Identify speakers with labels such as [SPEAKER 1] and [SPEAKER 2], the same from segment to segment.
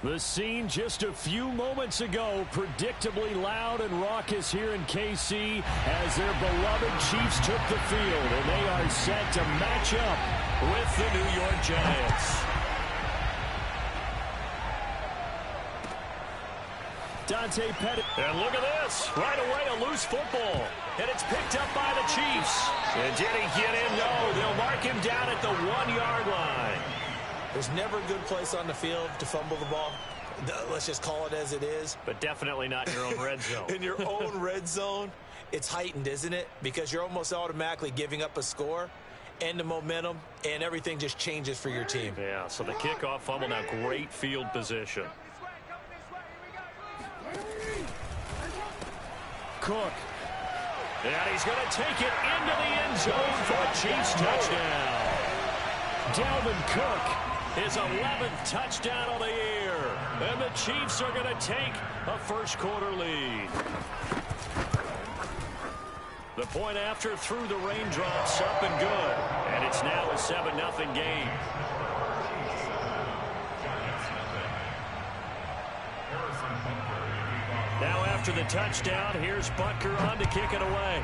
[SPEAKER 1] The scene just a few moments ago, predictably loud and raucous here in KC as their beloved Chiefs took the field, and they are set to match up with the New York Giants. Dante Pettis. And look at this. Right away, a loose football. And it's picked up by the Chiefs. And did he get in? No. They'll mark him down at the 1-yard line.
[SPEAKER 2] There's never a good place on the field to fumble the ball. Let's just call it as it is.
[SPEAKER 1] But definitely not in your own red zone.
[SPEAKER 2] In your own red zone, it's heightened, isn't it? Because you're almost automatically giving up a score and the momentum, and everything just changes for your team.
[SPEAKER 1] Yeah, so the kickoff fumble, now great field position. Cook. And he's going to take it into the end zone for a Chiefs touchdown. Dalvin Cook. His 11th touchdown of the year. And the Chiefs are going to take a first-quarter lead. The point after through the raindrops, up and good. And it's now a 7-0 game. Now after the touchdown, here's Butker on to kick it away.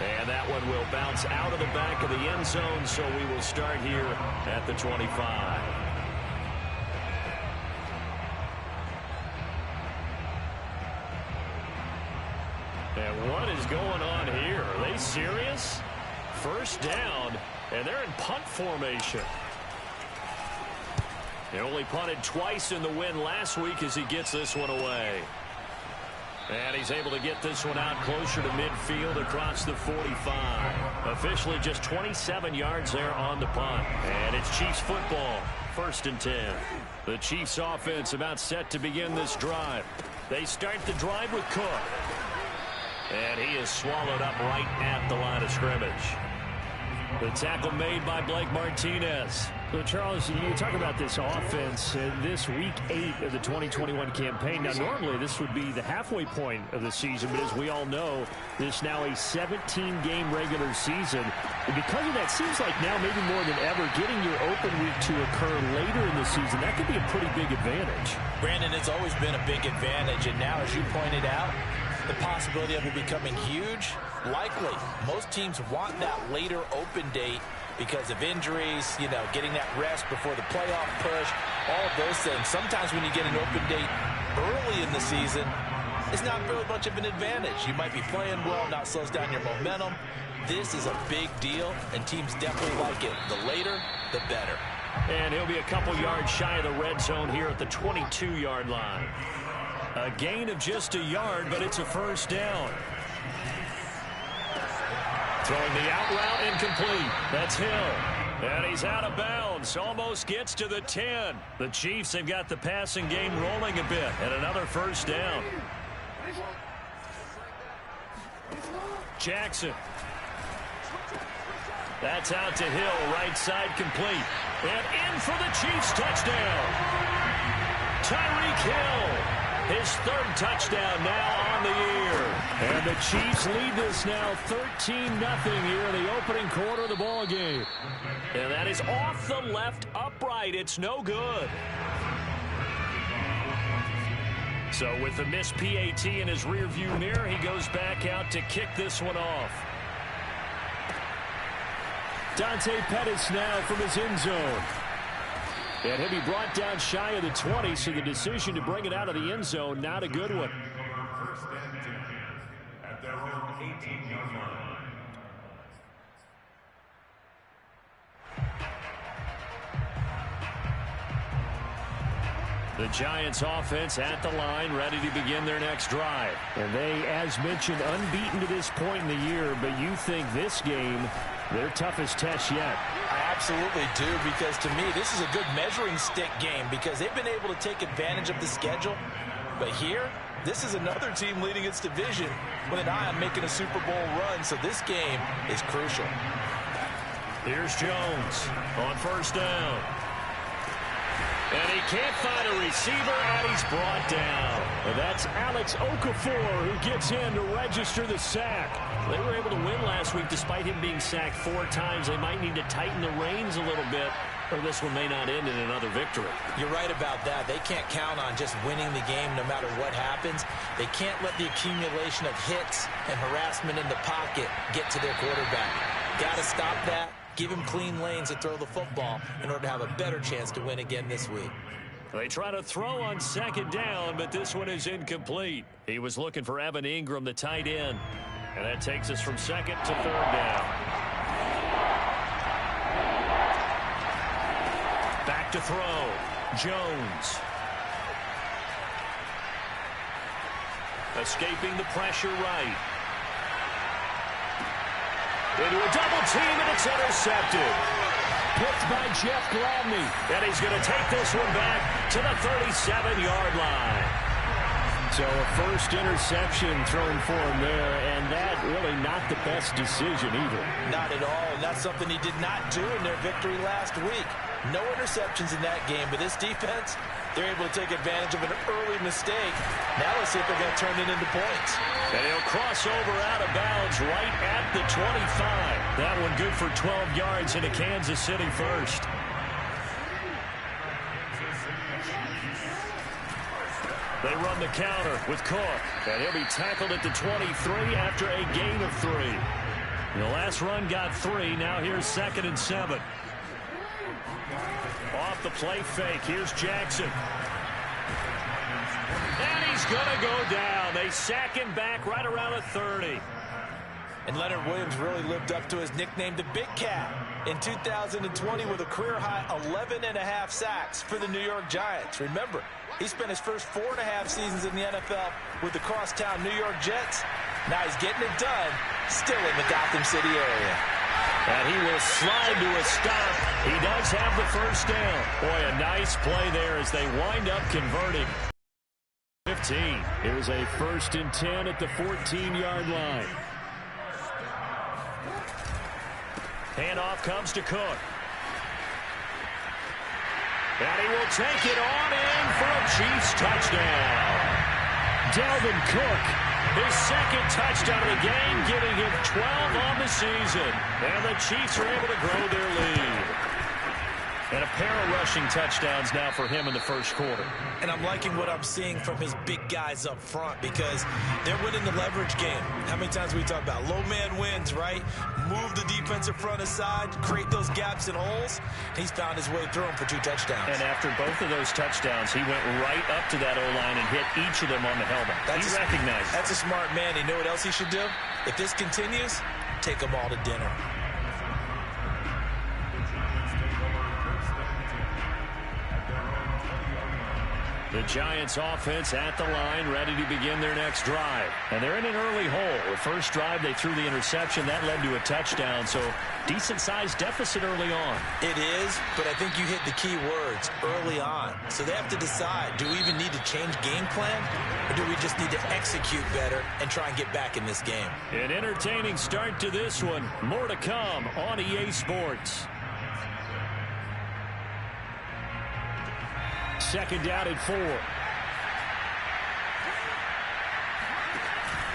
[SPEAKER 1] And that one will bounce out of the back of the end zone, so we will start here at the 25. And what is going on here? Are they serious? First down, and they're in punt formation. They only punted twice in the win last week as he gets this one away. And he's able to get this one out closer to midfield across the 45. Officially just 27 yards there on the punt. And it's Chiefs football, 1st and 10. The Chiefs offense about set to begin this drive. They start the drive with Cook. And he is swallowed up right at the line of scrimmage. The tackle made by Blake Martinez. So, Charles, you talk about this offense this week 8 of the 2021 campaign. Now, normally this would be the halfway point of the season, but as we all know, this now a 17-game regular season. And because of that, seems like now maybe more than ever, getting your open week to occur later in the season, that could be a pretty big advantage.
[SPEAKER 2] Brandon, it's always been a big advantage, and now, as you pointed out, the possibility of it becoming huge, likely. Most teams want that later open date because of injuries, you know, getting that rest before the playoff push, all of those things. Sometimes when you get an open date early in the season, it's not very much of an advantage. You might be playing well, not slows down your momentum. This is a big deal, and teams definitely like it. The later, the better.
[SPEAKER 1] And he'll be a couple yards shy of the red zone here at the 22-yard line. A gain of just a yard, but it's a first down. Throwing the out route incomplete. That's Hill. And he's out of bounds. Almost gets to the 10. The Chiefs have got the passing game rolling a bit. And another first down. Jackson. That's out to Hill. Right side complete. And in for the Chiefs touchdown. Tyreek Hill. His 3rd touchdown now on the year. And the Chiefs lead this now 13-0 here in the opening quarter of the ball game. And that is off the left upright. It's no good. So with the missed PAT in his rearview mirror, he goes back out to kick this one off. Dante Pettis now from his end zone. And he'll be brought down shy of the 20, so the decision to bring it out of the end zone, not a good one.
[SPEAKER 3] First and 10 at their own 18-yard line.
[SPEAKER 1] The Giants offense at the line, ready to begin their next drive. And they, as mentioned, unbeaten to this point in the year, but you think this game, their toughest test yet.
[SPEAKER 2] I absolutely do, because to me, this is a good measuring stick game because they've been able to take advantage of the schedule. But here, this is another team leading its division with an eye on making a Super Bowl run, so this game is crucial.
[SPEAKER 1] Here's Jones on first down. And he can't find a receiver, and he's brought down. And that's Alex Okafor who gets in to register the sack. They were able to win last week despite him being sacked 4 times. They might need to tighten the reins a little bit, or this one may not end in another victory.
[SPEAKER 2] You're right about that. They can't count on just winning the game no matter what happens. They can't let the accumulation of hits and harassment in the pocket get to their quarterback. Got to stop that. Give him clean lanes to throw the football in order to have a better chance to win again this week.
[SPEAKER 1] They try to throw on 2nd down, but this one is incomplete. He was looking for Evan Ingram, the tight end. And that takes us from 2nd to 3rd down. Back to throw. Jones. Escaping the pressure right. Into a double team, and it's intercepted. Picked by Jeff Gladney. And he's going to take this one back to the 37-yard line. So a first interception thrown for him there, and that really not the best decision either.
[SPEAKER 2] Not at all, and that's something he did not do in their victory last week. No interceptions in that game, but this defense, they're able to take advantage of an early mistake. Now let's see if they're going to turn it into points.
[SPEAKER 1] And he'll cross over out of bounds right at the 25. That one good for 12 yards into Kansas City first. They run the counter with Cook, and he'll be tackled at the 23 after a gain of 3. The last run got 3. Now here's 2nd and 7. Off the play fake. Here's Jackson. And he's going to go down. They sack him back right around the 30.
[SPEAKER 2] And Leonard Williams really lived up to his nickname, the Big Cat, in 2020 with a career-high 11.5 sacks for the New York Giants. Remember, he spent his first 4.5 seasons in the NFL with the crosstown New York Jets. Now he's getting it done, still in the Gotham City area.
[SPEAKER 1] And he will slide to a stop. He does have the first down. Boy, a nice play there as they wind up converting. 15. Here's a 1st and 10 at the 14-yard line. Handoff comes to Cook. And he will take it on in for a Chiefs touchdown. Dalvin Cook, his 2nd touchdown of the game, giving him 12 on the season. And the Chiefs are able to grow their lead. And a pair of rushing touchdowns now for him in the first quarter.
[SPEAKER 2] And I'm liking what I'm seeing from his big guys up front because they're winning the leverage game. How many times we talk about low man wins, right? Move the defensive front aside, create those gaps and holes. He's found his way through them for 2 touchdowns.
[SPEAKER 1] And after both of those touchdowns, he went right up to that O-line and hit each of them on the helmet. He recognized it.
[SPEAKER 2] That's a smart man. You know what else he should do? If this continues, take them all to dinner.
[SPEAKER 1] The Giants offense at the line, ready to begin their next drive. And they're in an early hole. The first drive, they threw the interception. That led to a touchdown, so decent-sized deficit early on.
[SPEAKER 2] It is, but I think you hit the key words, early on. So they have to decide, do we even need to change game plan, or do we just need to execute better and try and get back in this game?
[SPEAKER 1] An entertaining start to this one. More to come on EA Sports. 2nd down and 4.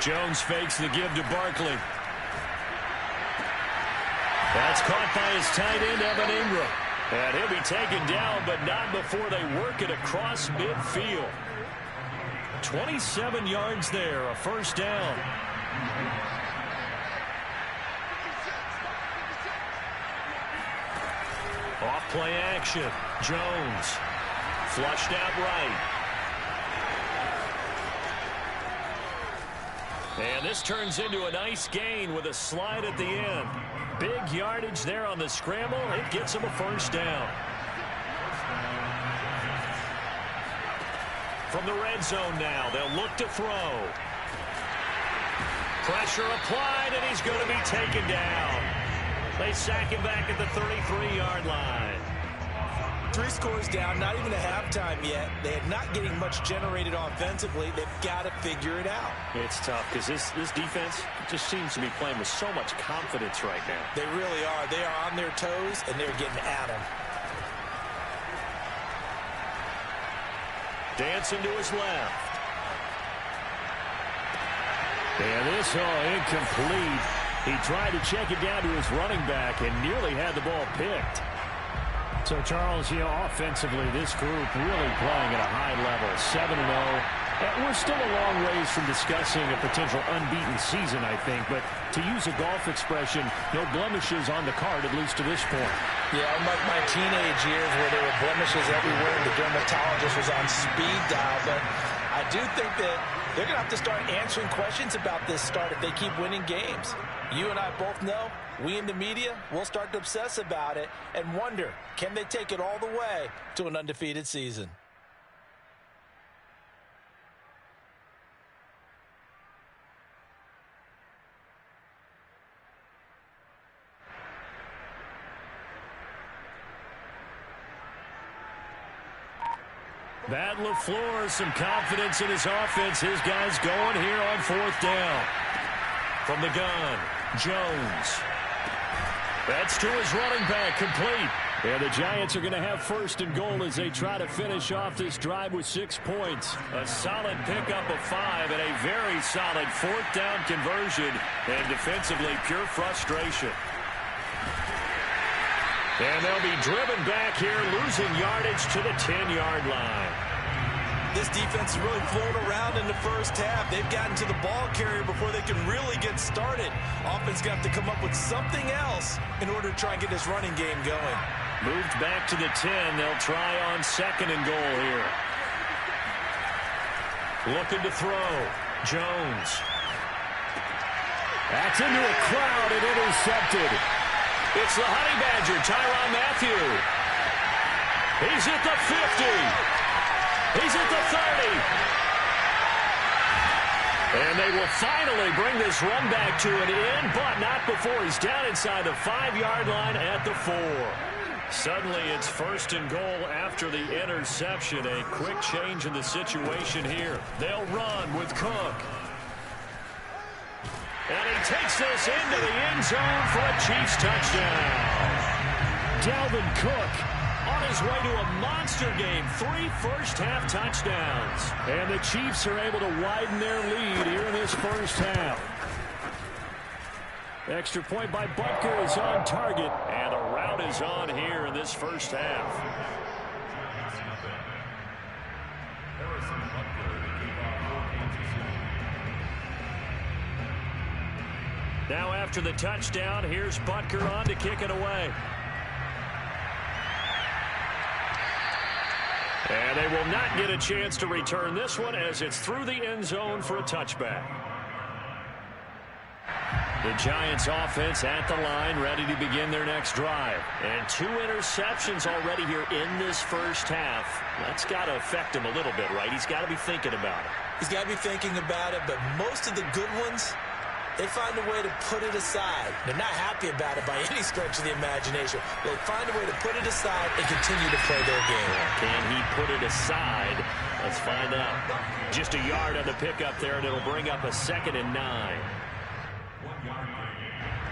[SPEAKER 1] Jones fakes the give to Barkley. That's caught by his tight end, Evan Ingram. And he'll be taken down, but not before they work it across midfield. 27 yards there, a first down. Off play action. Jones. Flushed out right. And this turns into a nice gain with a slide at the end. Big yardage there on the scramble. It gets him a first down. From the red zone now, they'll look to throw. Pressure applied, and he's going to be taken down. They sack him back at the 33-yard line.
[SPEAKER 2] 3 scores down, not even a halftime yet. They are not getting much generated offensively. They've got to figure it out.
[SPEAKER 1] It's tough because this defense just seems to be playing with so much confidence right now.
[SPEAKER 2] They really are. They are on their toes, and they're getting at them.
[SPEAKER 1] Hansen to his left.
[SPEAKER 4] And this incomplete. He tried to check it down to his running back and nearly had the ball picked. So, Charles, offensively, this group really playing at a high level, 7-0. We're still a long ways from discussing a potential unbeaten season, I think. But to use a golf expression, no blemishes on the card, at least to this point.
[SPEAKER 2] Yeah, unlike my teenage years where there were blemishes everywhere and the dermatologist was on speed dial. But I do think that they're going to have to start answering questions about this start if they keep winning games. You and I both know, we in the media, will start to obsess about it and wonder, can they take it all the way to an undefeated season?
[SPEAKER 4] Matt LaFleur, some confidence in his offense. His guys going here on 4th down.
[SPEAKER 1] From the gun, Jones. That's to his running back, complete.
[SPEAKER 4] And the Giants are going to have 1st and goal as they try to finish off this drive with 6 points.
[SPEAKER 1] A solid pickup of 5 and a very solid 4th down conversion. And defensively, pure frustration. And they'll be driven back here, losing yardage to the 10-yard line.
[SPEAKER 2] This defense is really flown around in the first half. They've gotten to the ball carrier before they can really get started. Offense going to have to come up with something else in order to try and get this running game going.
[SPEAKER 1] Moved back to the 10. They'll try on 2nd and goal here. Looking to throw. Jones.
[SPEAKER 4] That's into a crowd and intercepted.
[SPEAKER 1] It's the Honey Badger, Tyrann Mathieu. He's at the 50. He's at the 30. And they will finally bring this run back to an end, but not before he's down inside the 5-yard line at the 4. Suddenly it's 1st and goal after the interception. A quick change in the situation here. They'll run with Cook. And he takes this into the end zone for a Chiefs touchdown.
[SPEAKER 4] Dalvin Cook
[SPEAKER 1] on his way to a monster game. 3 first-half touchdowns.
[SPEAKER 4] And the Chiefs are able to widen their lead here in this first half. Extra point by Butker is on target.
[SPEAKER 1] And the route is on here in this first half. Now after the touchdown, here's Butker on to kick it away. And they will not get a chance to return this one as it's through the end zone for a touchback. The Giants offense at the line, ready to begin their next drive. And 2 interceptions already here in this first half. That's got to affect him a little bit, right? He's got to be thinking about it.
[SPEAKER 2] He's got to be thinking about it, but most of the good ones, they find a way to put it aside. They're not happy about it by any stretch of the imagination. They find a way to put it aside and continue to play their game.
[SPEAKER 1] Can he put it aside? Let's find out. Just a yard on the pickup there, and it'll bring up a 2nd and 9.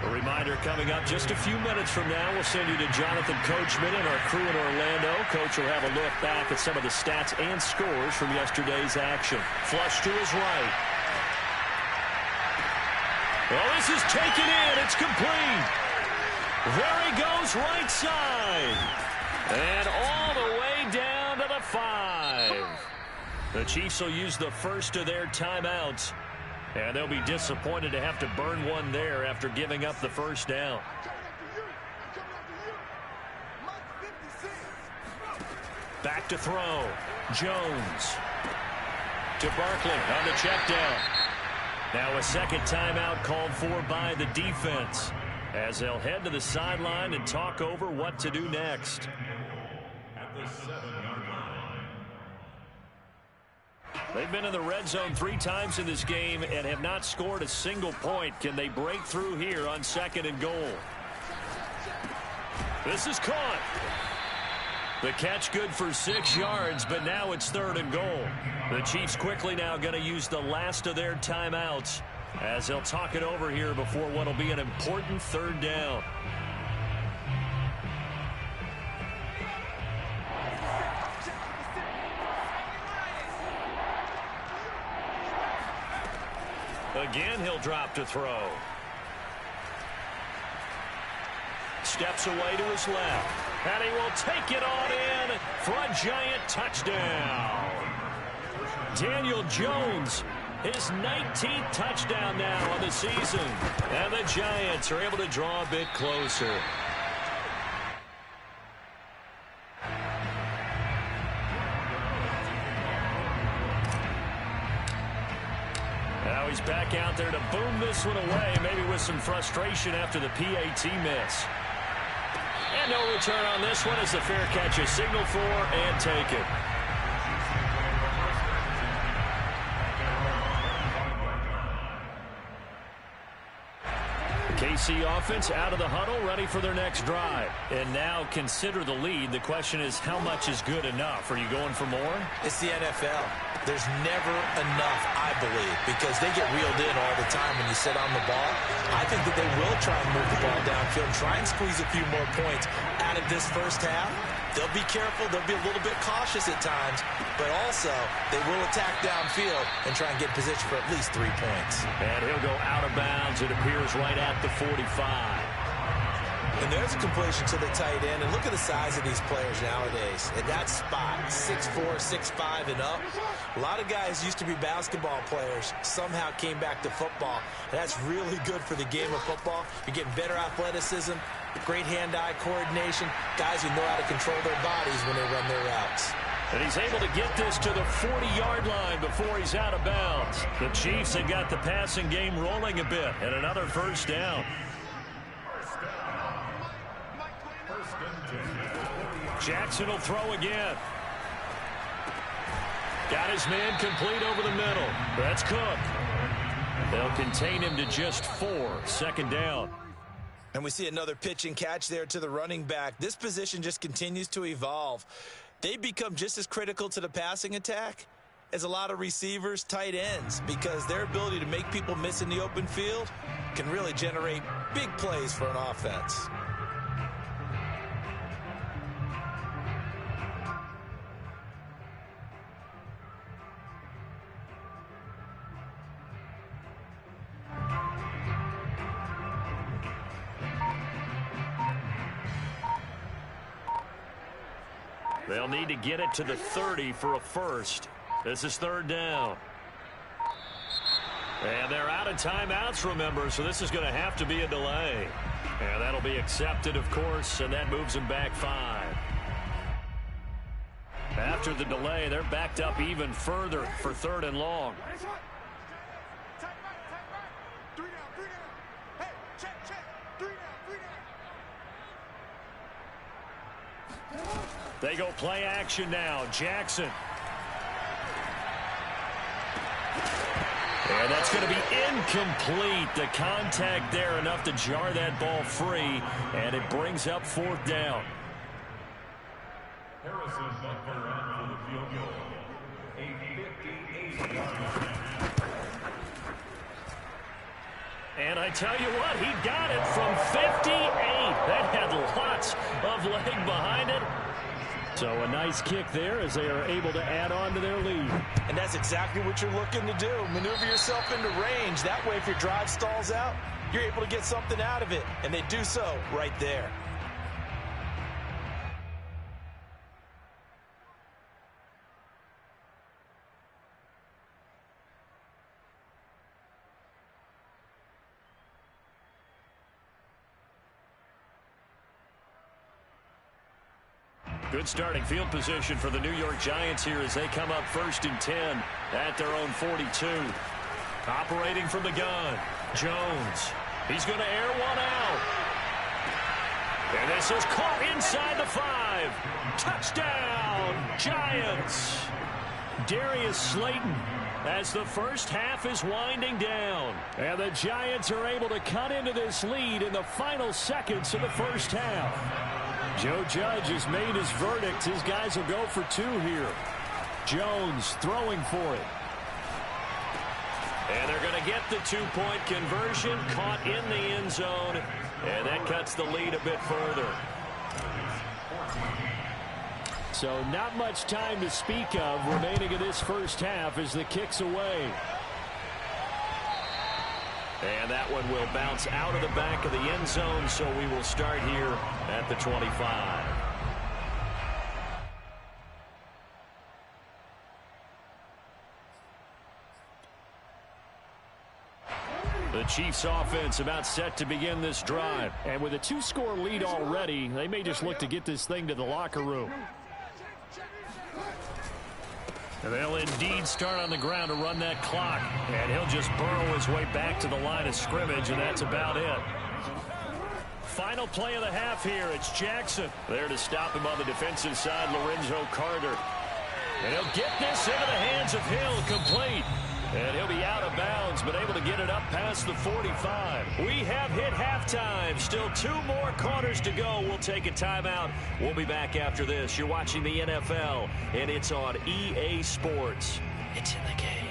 [SPEAKER 1] A reminder coming up just a few minutes from now. We'll send you to Jonathan Coachman and our crew in Orlando. Coach will have a look back at some of the stats and scores from yesterday's action. Flush to his right. Well, this is taken in. It's complete. There he goes, right side. And all the way down to the 5. The Chiefs will use the first of their timeouts. And they'll be disappointed to have to burn one there after giving up the first down. Back to throw. Jones. To Barkley on the check down. Now a second timeout called for by the defense as they'll head to the sideline and talk over what to do next.
[SPEAKER 3] At the 7-yard line.
[SPEAKER 1] They've been in the red zone 3 times in this game and have not scored a single point. Can they break through here on 2nd and goal? This is caught. The catch good for 6 yards, but now it's 3rd and goal. The Chiefs quickly now going to use the last of their timeouts as they'll talk it over here before what will be an important 3rd down. Again, he'll drop to throw. Steps away to his left. And he will take it on in for a giant touchdown. Daniel Jones, his 19th touchdown now on the season. And the Giants are able to draw a bit closer. Now he's back out there to boom this one away, maybe with some frustration after the PAT miss. And no return on this one as the fair catch is signaled for and taken. KC offense out of the huddle, ready for their next drive. And now consider the lead. The question is, how much is good enough? Are you going for more?
[SPEAKER 2] It's the NFL. There's never enough, I believe, because they get reeled in all the time when you sit on the ball. I think that they will try and move the ball downfield, try and squeeze a few more points out of this first half. They'll be careful. They'll be a little bit cautious at times, but also they will attack downfield and try and get position for at least 3 points.
[SPEAKER 1] And he'll go out of bounds, it appears, right at the 45.
[SPEAKER 2] And there's a completion to the tight end. And look at the size of these players nowadays. At that spot, 6'4", 6'5", and up. A lot of guys used to be basketball players, somehow came back to football. And that's really good for the game of football. You're getting better athleticism, great hand-eye coordination, guys who know how to control their bodies when they run their routes.
[SPEAKER 1] And he's able to get this to the 40-yard line before he's out of bounds. The Chiefs have got the passing game rolling a bit, and another first down. Jackson will throw again. Got his man complete over the middle. That's Cook. They'll contain him to just 4. Second down.
[SPEAKER 2] And we see another pitch and catch there to the running back. This position just continues to evolve. They become just as critical to the passing attack as a lot of receivers, tight ends, because their ability to make people miss in the open field can really generate big plays for an offense.
[SPEAKER 1] They'll need to get it to the 30 for a first. This is third down. And they're out of timeouts, remember, so this is going to have to be a delay. And that'll be accepted, of course, and that moves them back 5. After the delay, they're backed up even further for third and long. They go play action now. Jackson. And that's going to be incomplete. The contact there enough to jar that ball free, and it brings up fourth down.
[SPEAKER 3] Harrison Butker on for the field goal. A 58-yard.
[SPEAKER 1] And I tell you what, he got it from 58. That had lots of leg behind it. So a nice kick there as they are able to add on to their lead.
[SPEAKER 2] And that's exactly what you're looking to do. Maneuver yourself into range. That way, if your drive stalls out, you're able to get something out of it. And they do so right there.
[SPEAKER 1] Good starting field position for the New York Giants here as they come up 1st and 10 at their own 42. Operating from the gun, Jones. He's going to air one out. And this is caught inside the 5. Touchdown, Giants. Darius Slayton as the first half is winding down. And the Giants are able to cut into this lead in the final seconds of the first half. Joe Judge has made his verdict. His guys will go for 2 here. Jones throwing for it. And they're going to get the 2-point conversion, caught in the end zone, and that cuts the lead a bit further. So not much time to speak of remaining in this first half as the kick's away. And that one will bounce out of the back of the end zone, so we will start here at the 25. The Chiefs offense about set to begin this drive.
[SPEAKER 4] And with a 2-score lead already, they may just look to get this thing to the locker room. And they'll indeed start on the ground to run that clock. And he'll just burrow his way back to the line of scrimmage, and that's about it. Final play of the half here. It's Jackson. There to stop him on the defensive side, Lorenzo Carter. And he'll get this into the hands of Hill, complete. And he'll be out of bounds, but able to get it up past the 45. We have hit halftime. Still 2 more quarters to go. We'll take a timeout. We'll be back after this. You're watching the NFL, and it's on EA Sports. It's in the game.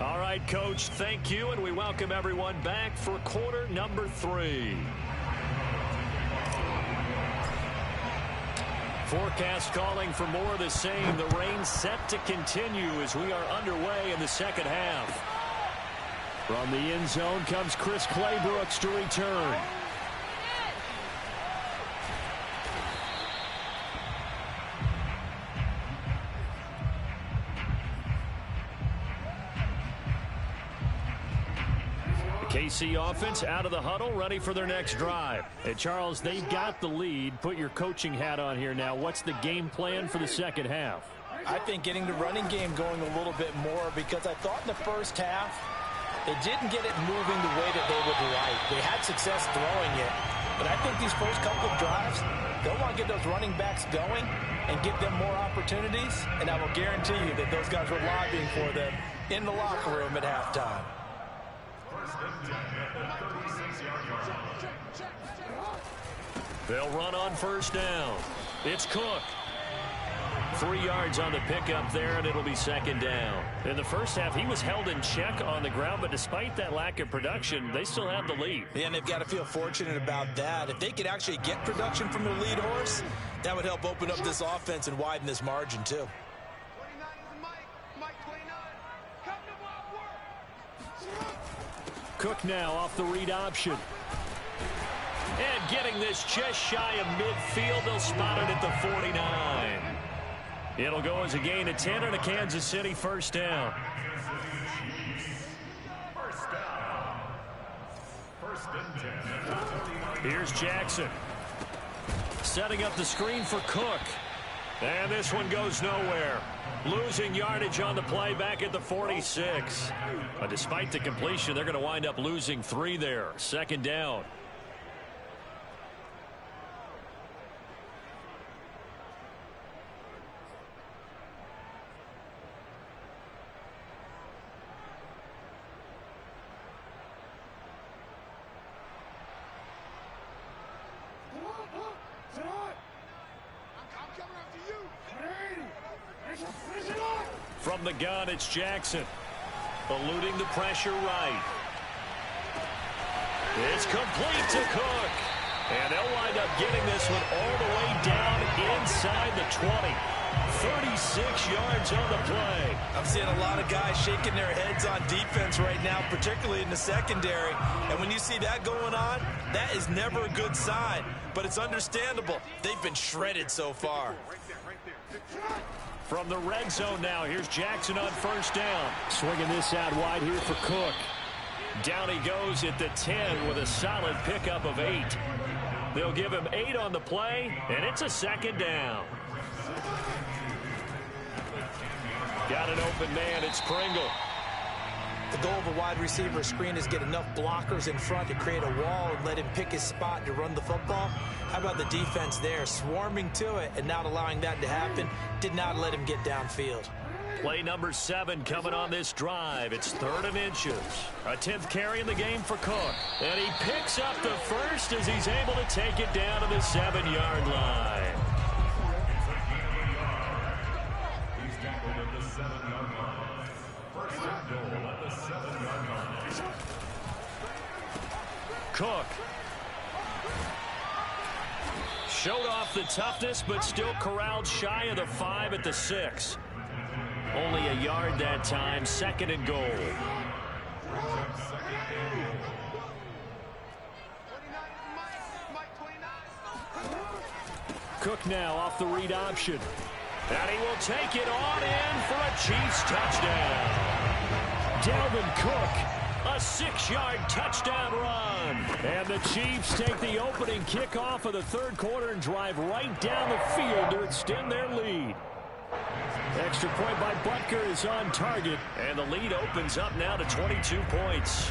[SPEAKER 4] All right, Coach, thank you, and we welcome everyone back for quarter number 3. Forecast calling for more of the same. The rain set to continue as we are underway in the second half. From the end zone comes Chris Claybrooks to return. KC offense out of the huddle, ready for their next drive. Hey, Charles, they've got the lead. Put your coaching hat on here now. What's the game plan for the second half?
[SPEAKER 2] I think getting the running game going a little bit more, because I thought in the first half they didn't get it moving the way that they would like. They had success throwing it, but I think these first couple of drives, they'll want to get those running backs going and give them more opportunities, and I will guarantee you that those guys were lobbying for them in the locker room at halftime.
[SPEAKER 1] They'll run on first down. It's Cook. 3 yards on the pickup there, and it'll be second down.
[SPEAKER 4] In the first half, he was held in check on the ground, but despite that lack of production, they still have the lead.
[SPEAKER 2] Yeah, and they've got to feel fortunate about that. If they could actually get production from their lead horse, that would help open up this offense and widen this margin, too.
[SPEAKER 4] Cook now off the read option.
[SPEAKER 1] And getting this just shy of midfield, they'll spot it at the 49. It'll go as a gain of 10 and a Kansas City first down. Here's Jackson. Setting up the screen for Cook. And this one goes nowhere. Losing yardage on the play back at the 46. Despite the completion, they're going to wind up losing 3 there. Second down. From the gun, it's Jackson. Eluding the pressure right. It's complete to Cook. And they'll wind up getting this one all the way down inside the 20. 36 yards on the play.
[SPEAKER 2] I'm seeing a lot of guys shaking their heads on defense right now, particularly in the secondary. And when you see that going on, that is never a good sign. But it's understandable. They've been shredded so far.
[SPEAKER 4] From the red zone now, here's Jackson on first down. Swinging this out wide here for Cook. Down he goes at the 10 with a solid pickup of 8. They'll give him 8 on the play, and it's a second down. Got an open man, it's Pringle.
[SPEAKER 2] The goal of a wide receiver screen is get enough blockers in front to create a wall and let him pick his spot to run the football. How about the defense there, swarming to it and not allowing that to happen? Did not let him get downfield.
[SPEAKER 1] Play number 7 coming on this drive. It's 3rd and inches. A 10th carry in the game for Cook. And he picks up the first as he's able to take it down to the 7-yard line.
[SPEAKER 3] He's tackled at the 7-yard line. First and goal at the 7-yard line.
[SPEAKER 1] Cook. Showed off the toughness, but still corralled shy of the 5 at the 6. Only a yard that time, 2nd and goal.
[SPEAKER 4] Cook now off the read option.
[SPEAKER 1] And he will take it on in for a Chiefs touchdown.
[SPEAKER 4] Dalvin Cook.
[SPEAKER 1] A 6-yard touchdown run.
[SPEAKER 4] And the Chiefs take the opening kickoff of the 3rd quarter and drive right down the field to extend their lead. Extra point by Butker is on target.
[SPEAKER 1] And the lead opens up now to 22 points.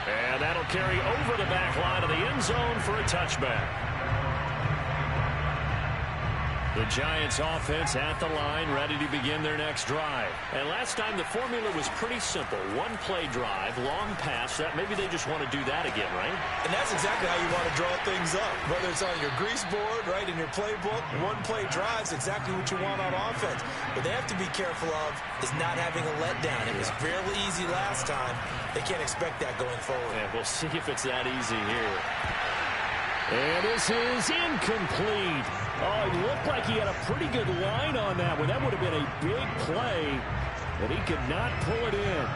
[SPEAKER 1] And that'll carry over the back line of the end zone for a touchback. The Giants offense at the line, ready to begin their next drive. And last time the formula was pretty simple. 1-play drive, long pass. That maybe they just want to do that again, right?
[SPEAKER 2] And that's exactly how you want to draw things up. Whether it's on your grease board, right, in your playbook, 1-play drives exactly what you want on offense. What they have to be careful of is not having a letdown. It was fairly easy last time. They can't expect that going forward.
[SPEAKER 1] Yeah, we'll see if it's that easy here.
[SPEAKER 4] And this is incomplete. Oh, it looked like he had a pretty good line on that one. That would have been a big play, but he could not pull it in.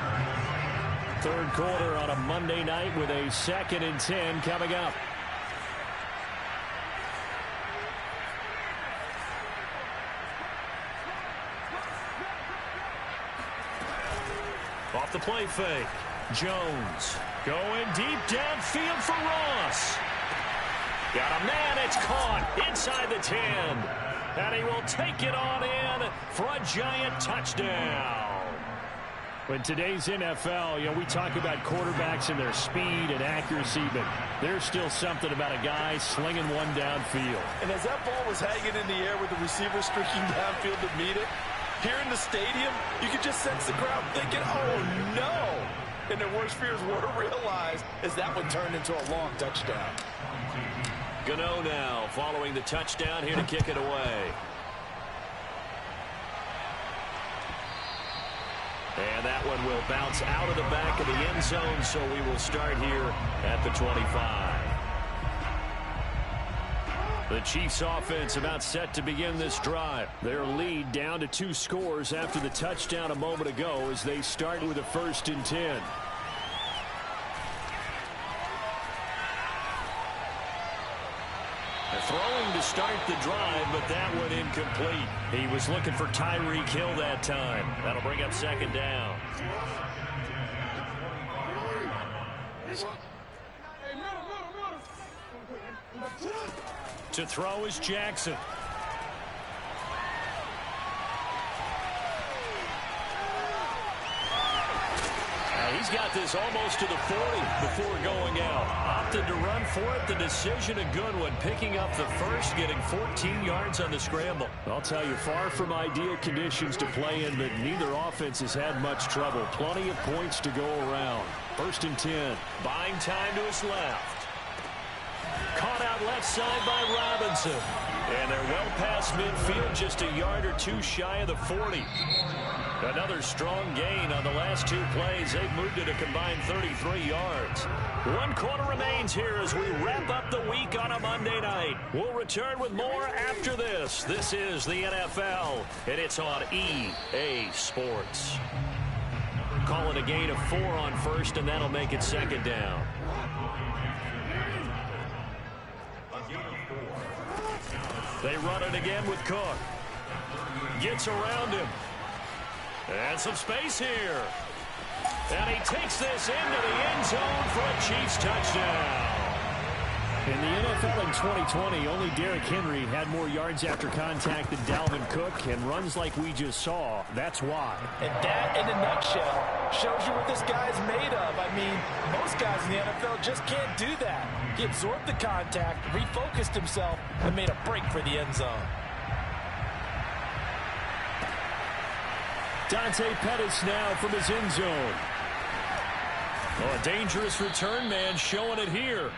[SPEAKER 4] 3rd quarter on a Monday night with a 2nd and 10 coming up.
[SPEAKER 1] Off the play fake. Jones going deep downfield for Ross. Got a man, it's caught inside the 10. And he will take it on in for a Giant touchdown.
[SPEAKER 4] In today's NFL, we talk about quarterbacks and their speed and accuracy, but there's still something about a guy slinging one downfield.
[SPEAKER 2] And as that ball was hanging in the air with the receiver streaking downfield to meet it, here in the stadium, you could just sense the crowd thinking, oh, no. And their worst fears were realized as that one turned into a long touchdown.
[SPEAKER 1] Gano now following the touchdown here to kick it away. And that one will bounce out of the back of the end zone, so we will start here at the 25. The Chiefs offense about set to begin this drive. Their lead down to 2 scores after the touchdown a moment ago as they start with a 1st and 10. Throwing to start the drive, but that one incomplete. He was looking for Tyreek Hill that time. That'll bring up 2nd down. To throw is Jackson. He's got this almost to the 40 before going out. Opted to run for it. The decision a good one. Picking up the first, getting 14 yards on the scramble.
[SPEAKER 4] I'll tell you, far from ideal conditions to play in, but neither offense has had much trouble. Plenty of points to go around. 1st and 10.
[SPEAKER 1] Buying time to his left. Caught out left side by Robinson. And they're well past midfield, just a yard or 2 shy of the 40. Another strong gain on the last 2 plays. They've moved it a combined 33 yards. 1 quarter remains here as we wrap up the week on a Monday night. We'll return with more after this. This is the NFL, and it's on EA Sports. Calling a gain of 4 on 1st, and that'll make it 2nd down. They run it again with Cook. Gets around him. And some space here. And he takes this into the end zone for a Chiefs touchdown.
[SPEAKER 4] In the NFL in 2020, only Derrick Henry had more yards after contact than Dalvin Cook, and runs like we just saw. That's why.
[SPEAKER 2] And that, in a nutshell, shows you what this guy's made of. I mean, most guys in the NFL just can't do that. He absorbed the contact, refocused himself, and made a break for the end zone.
[SPEAKER 4] Dante Pettis now from his end zone.
[SPEAKER 1] Oh, a dangerous return man showing it here.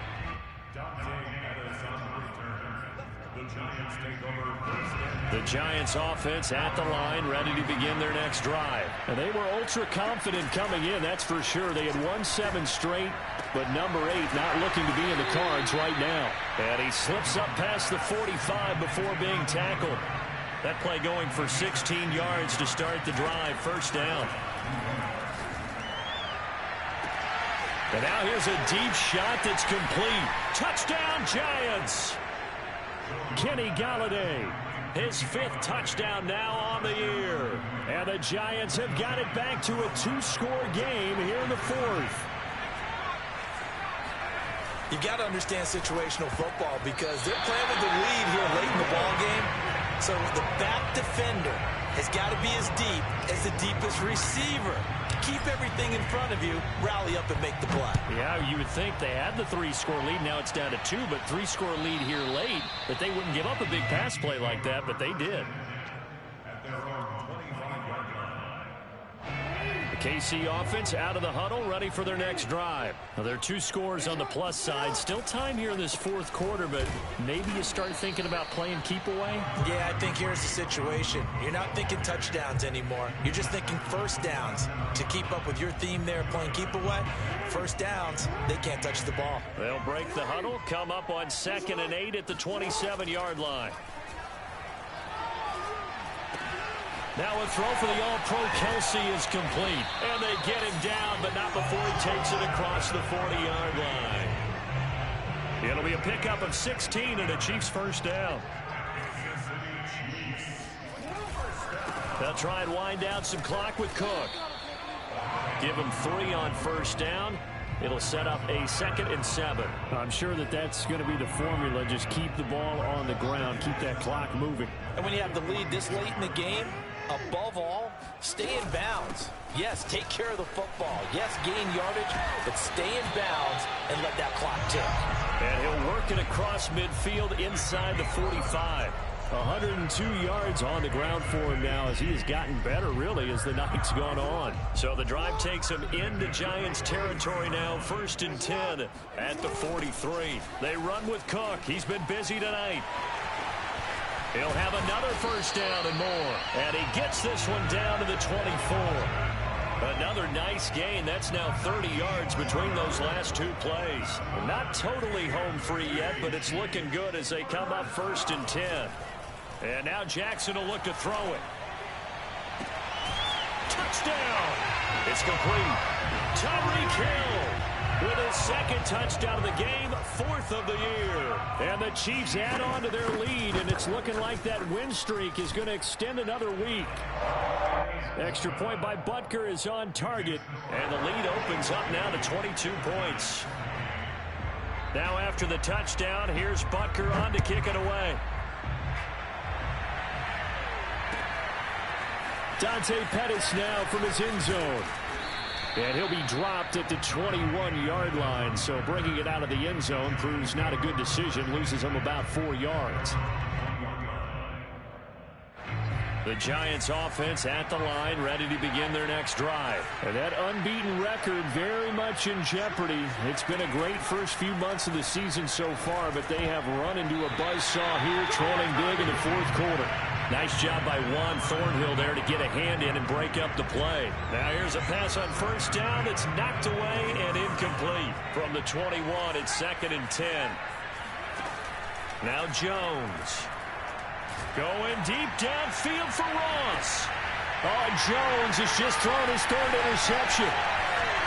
[SPEAKER 1] The Giants offense at the line, ready to begin their next drive.
[SPEAKER 4] And they were ultra confident coming in, that's for sure. They had won 7 straight, but number 8 not looking to be in the cards right now.
[SPEAKER 1] And he slips up past the 45 before being tackled. That play going for 16 yards to start the drive, first down. And now here's a deep shot that's complete. Touchdown, Giants! Kenny Golladay, his 5th touchdown now on the year.
[SPEAKER 4] And the Giants have got it back to a 2-score game here in the 4th.
[SPEAKER 2] You've got to understand situational football because they're playing with the lead here late in the ball game. So the back defender has got to be as deep as the deepest receiver. Keep everything in front of you, rally up and make the play.
[SPEAKER 1] Yeah, you would think they had the 3-score lead. Now it's down to 2, but 3-score lead here late, that they wouldn't give up a big pass play like that, but they did. The KC offense out of the huddle, ready for their next drive. Now, there are 2 scores on the plus side. Still time here in this 4th quarter, but maybe you start thinking about playing keep away?
[SPEAKER 2] Yeah, I think here's the situation. You're not thinking touchdowns anymore. You're just thinking first downs. To keep up with your theme there, playing keep away, first downs, they can't touch the ball.
[SPEAKER 1] They'll break the huddle, come up on 2nd and 8 at the 27-yard line. Now a throw for the All-Pro Kelce is complete. And they get him down, but not before he takes it across the 40-yard line. It'll be a pickup of 16 and a Chiefs first down. They'll try and wind down some clock with Cook. Give him 3 on first down. It'll set up a 2nd and 7.
[SPEAKER 4] I'm sure that that's going to be the formula. Just keep the ball on the ground. Keep that clock moving.
[SPEAKER 2] And when you have the lead this late in the game, above all, stay in bounds. Yes, take care of the football. Yes, gain yardage, but stay in bounds and let that clock tick.
[SPEAKER 1] And he'll work it across midfield inside the 45.
[SPEAKER 4] 102 yards on the ground for him now as he has gotten better, really, as the night's gone on.
[SPEAKER 1] So the drive takes him into Giants territory now, 1st and 10 at the 43. They run with Cook. He's been busy tonight. He'll have another first down and more. And he gets this one down to the 24. Another nice gain. That's now 30 yards between those last 2 plays. Not totally home free yet, but it's looking good as they come up 1st and 10. And now Jackson will look to throw it. Touchdown! It's complete. Tyreek Hill with his 2nd touchdown of the game, 4th of the year.
[SPEAKER 4] And the Chiefs add on to their lead, and it's looking like that win streak is going to extend another week. Extra point by Butker is on target.
[SPEAKER 1] And the lead opens up now to 22 points. Now after the touchdown, here's Butker on to kick it away.
[SPEAKER 4] Dante Pettis now from his end zone. And he'll be dropped at the 21-yard line. So bringing it out of the end zone proves not a good decision. Loses him about 4 yards.
[SPEAKER 1] The Giants offense at the line, ready to begin their next drive.
[SPEAKER 4] And that unbeaten record very much in jeopardy. It's been a great first few months of the season so far, but they have run into a buzzsaw here, trailing big in the 4th quarter.
[SPEAKER 1] Nice job by Juan Thornhill there to get a hand in and break up the play. Now here's a pass on first down. It's knocked away and incomplete. From the 21, it's 2nd and 10. Now Jones. Going deep downfield for Ross.
[SPEAKER 4] Oh, Jones has just thrown his 3rd interception.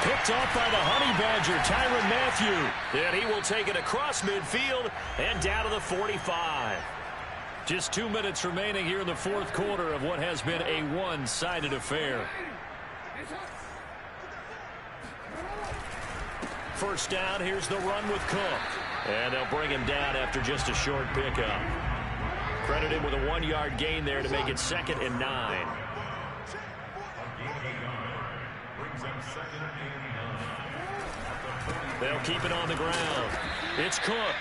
[SPEAKER 1] Picked off by the Honey Badger, Tyrann Mathieu. And he will take it across midfield and down to the 45. Just 2 minutes remaining here in the 4th quarter of what has been a one-sided affair. First down, here's the run with Cook. And they'll bring him down after just a short pickup. Credit him with a 1-yard gain there to make it 2nd and 9. They'll keep it on the ground. It's Cook.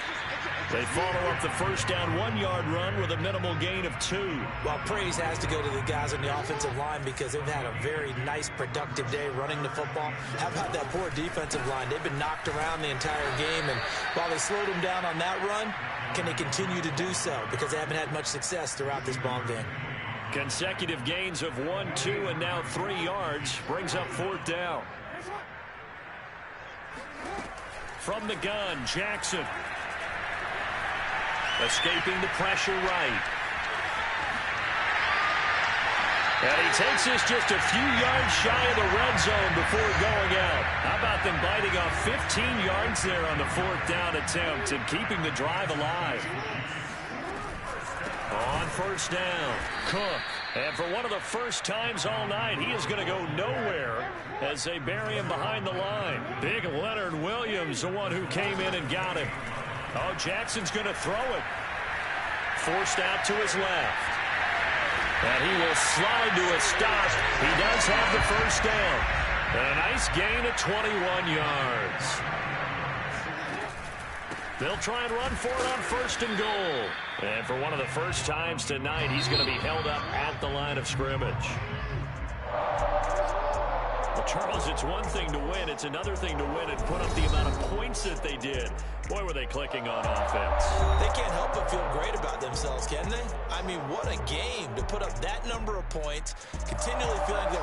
[SPEAKER 1] They follow up the first down 1-yard run with a minimal gain of 2.
[SPEAKER 2] Well, praise has to go to the guys on the offensive line because they've had a very nice, productive day running the football. How about that poor defensive line? They've been knocked around the entire game, and while they slowed them down on that run, Can they continue to do so? Because they haven't had much success throughout this ball game.
[SPEAKER 1] Consecutive gains of 1, 2, and now 3 yards brings up 4th down. From the gun, Jackson. Escaping the pressure right. And he takes this just a few yards shy of the red zone before going out. How about them biting off 15 yards there on the 4th down attempt and keeping the drive alive? On 1st down, Cook. And for one of the first times all night, he is going to go nowhere as they bury him behind the line. Big Leonard Williams, the one who came in and got him. Oh, Jackson's going to throw it. Forced out to his left. And he will slide to a stop. He does have the 1st down. And a nice gain of 21 yards. They'll try and run for it on 1st and goal. And for one of the first times tonight, he's going to be held up at the line of scrimmage. Well, Charles, it's one thing to win. It's another thing to win and put up the amount of points that they did. Boy, were they clicking on offense.
[SPEAKER 2] They can't help but feel great about themselves, can they? I mean, what a game to put up that number of points, continually feeling they're